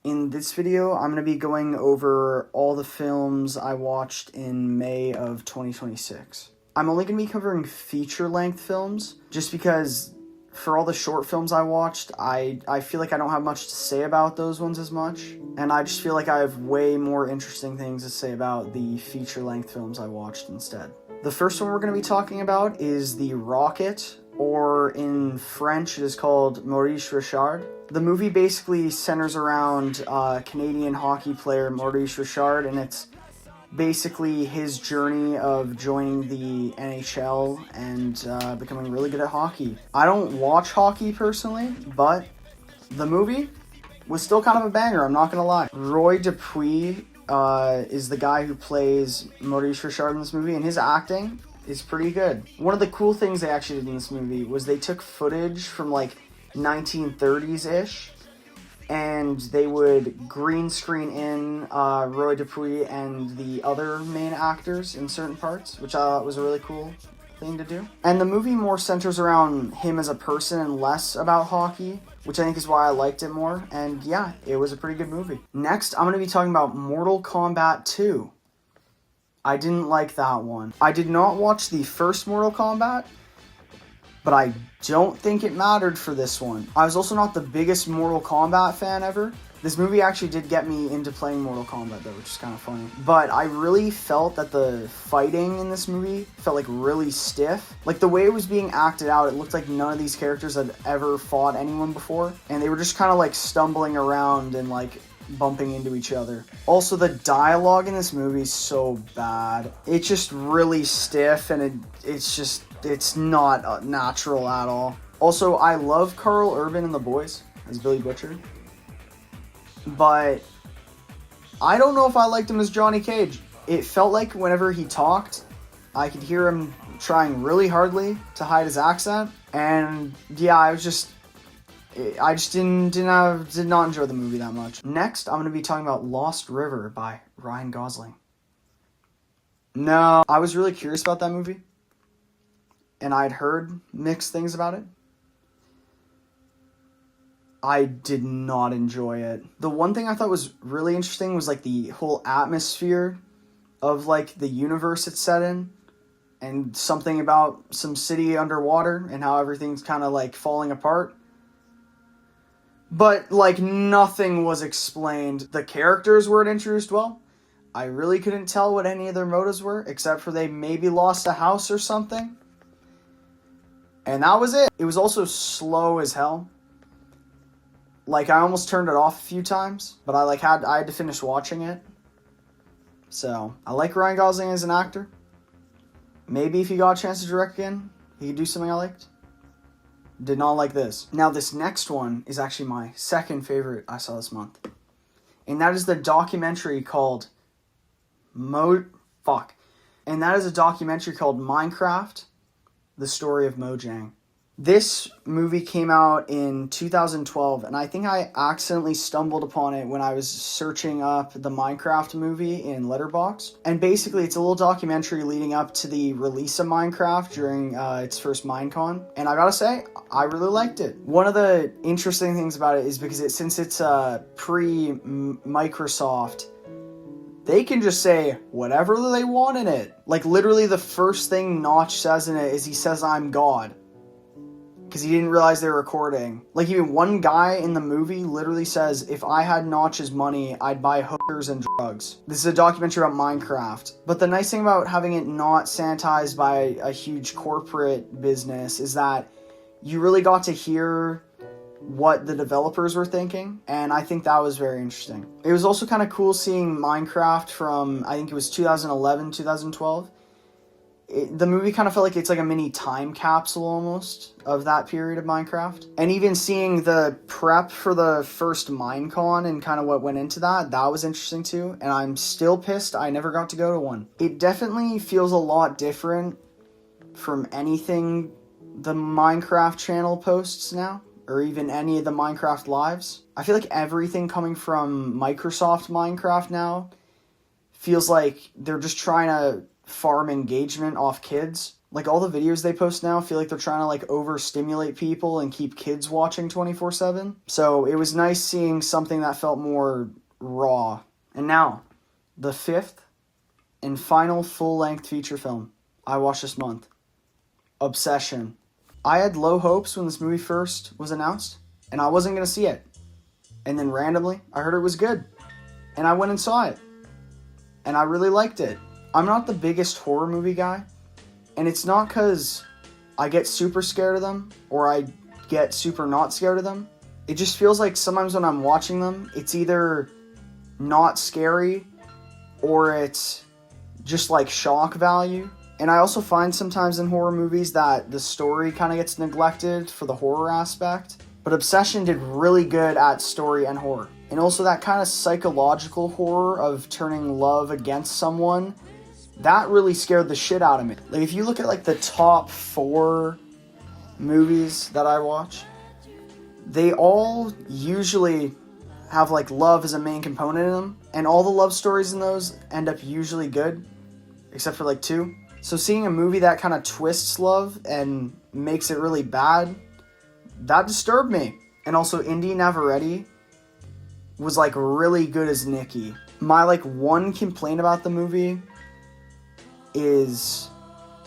In this video, I'm going to be going over all the films I watched in May of 2026. I'm only going to be covering feature-length films, just because for all the short films I watched, I feel like I don't have much to say about those ones as much, and I just feel like I have way more interesting things to say about the feature-length films I watched instead. The first one we're going to be talking about is The Rocket, or in French it is called Maurice Richard. The movie basically centers around Canadian hockey player Maurice Richard, and it's basically his journey of joining the NHL and becoming really good at hockey. I don't watch hockey personally, but the movie was still kind of a banger, I'm not gonna lie. Roy Dupuis is the guy who plays Maurice Richard in this movie, and his acting is pretty good. One of the cool things they actually did in this movie was they took footage from like 1930s-ish, and they would green screen in Roy Dupuis and the other main actors in certain parts, which I thought was a really cool thing to do. And the movie more centers around him as a person and less about hockey, which I think is why I liked it more, and yeah, it was a pretty good movie. Next, I'm going to be talking about Mortal Kombat 2. I didn't like that one. I did not watch the first Mortal Kombat, but I don't think it mattered for this one. I was also not the biggest Mortal Kombat fan ever. This movie actually did get me into playing Mortal Kombat though, which is kind of funny. But I really felt that the fighting in this movie felt like really stiff. Like the way it was being acted out, it looked like none of these characters had ever fought anyone before. And they were just kind of like stumbling around and like bumping into each other. Also, the dialogue in this movie is so bad. It's just really stiff, and it's not natural at all. Also, I love Carl Urban in The Boys as Billy Butcher, but I don't know if I liked him as Johnny Cage. It felt like whenever he talked, I could hear him trying really hardly to hide his accent, and yeah, I just did not enjoy the movie that much. Next, I'm going to be talking about Lost River by Ryan Gosling. No, I was really curious about that movie, and I'd heard mixed things about it. I did not enjoy it. The one thing I thought was really interesting was like the whole atmosphere of like the universe it's set in, and something about some city underwater and how everything's kind of like falling apart. But, like, nothing was explained. The characters weren't introduced well. I really couldn't tell what any of their motives were, except for they maybe lost a house or something. And that was it. It was also slow as hell. Like, I almost turned it off a few times, but I had to finish watching it. So, I like Ryan Gosling as an actor. Maybe if he got a chance to direct again, he could do something I liked. Did not like this. Now, this next one is actually my second favorite I saw this month. And that is the documentary called And that is a documentary called Minecraft, The Story of Mojang. This movie came out in 2012, and I think I accidentally stumbled upon it when I was searching up the Minecraft movie in Letterboxd. And basically, it's a little documentary leading up to the release of Minecraft during its first Minecon. And I gotta say, I really liked it. One of the interesting things about it is because since it's pre-Microsoft, they can just say whatever they want in it. Like, literally the first thing Notch says in it is he says, "I'm God." Because he didn't realize they were recording. Like, even one guy in the movie literally says, "If I had Notch's money, I'd buy hookers and drugs." This is a documentary about Minecraft. But the nice thing about having it not sanitized by a huge corporate business is that you really got to hear what the developers were thinking, and I think that was very interesting. It was also kind of cool seeing Minecraft from, I think it was 2011, 2012. The movie kind of felt like it's like a mini time capsule almost of that period of Minecraft. And even seeing the prep for the first Minecon and kind of what went into that was interesting too. And I'm still pissed I never got to go to one. It definitely feels a lot different from anything the Minecraft channel posts now, or even any of the Minecraft lives. I feel like everything coming from Microsoft Minecraft now feels like they're just trying to farm engagement off kids. Like, all the videos they post now feel like they're trying to, like, overstimulate people and keep kids watching 24/7. So it was nice seeing something that felt more raw. And now, the fifth and final full-length feature film I watched this month. Obsession. I had low hopes when this movie first was announced, and I wasn't going to see it. And then randomly, I heard it was good. And I went and saw it. And I really liked it. I'm not the biggest horror movie guy. And it's not because I get super scared of them or I get super not scared of them. It just feels like sometimes when I'm watching them, it's either not scary or it's just like shock value. And I also find sometimes in horror movies that the story kind of gets neglected for the horror aspect. But Obsession did really good at story and horror. And also that kind of psychological horror of turning love against someone, that really scared the shit out of me. Like, if you look at like the top 4 movies that I watch, they all usually have like love as a main component in them. And all the love stories in those end up usually good, except for like 2. So seeing a movie that kind of twists love and makes it really bad, that disturbed me. And also Indy Navarrete was like really good as Nikki. My like one complaint about the movie is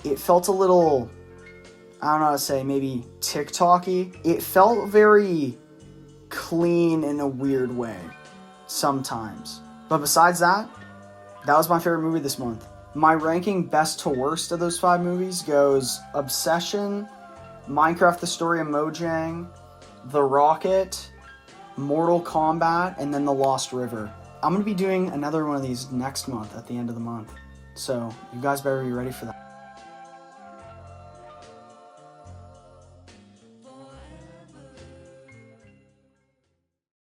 it felt a little, I don't know how to say, maybe TikTok-y. It felt very clean in a weird way sometimes. But besides that, that was my favorite movie this month. My ranking best to worst of those 5 movies goes Obsession, Minecraft The Story of Mojang, The Rocket, Mortal Kombat, and then The Lost River. I'm going to be doing another one of these next month at the end of the month. So you guys better be ready for that.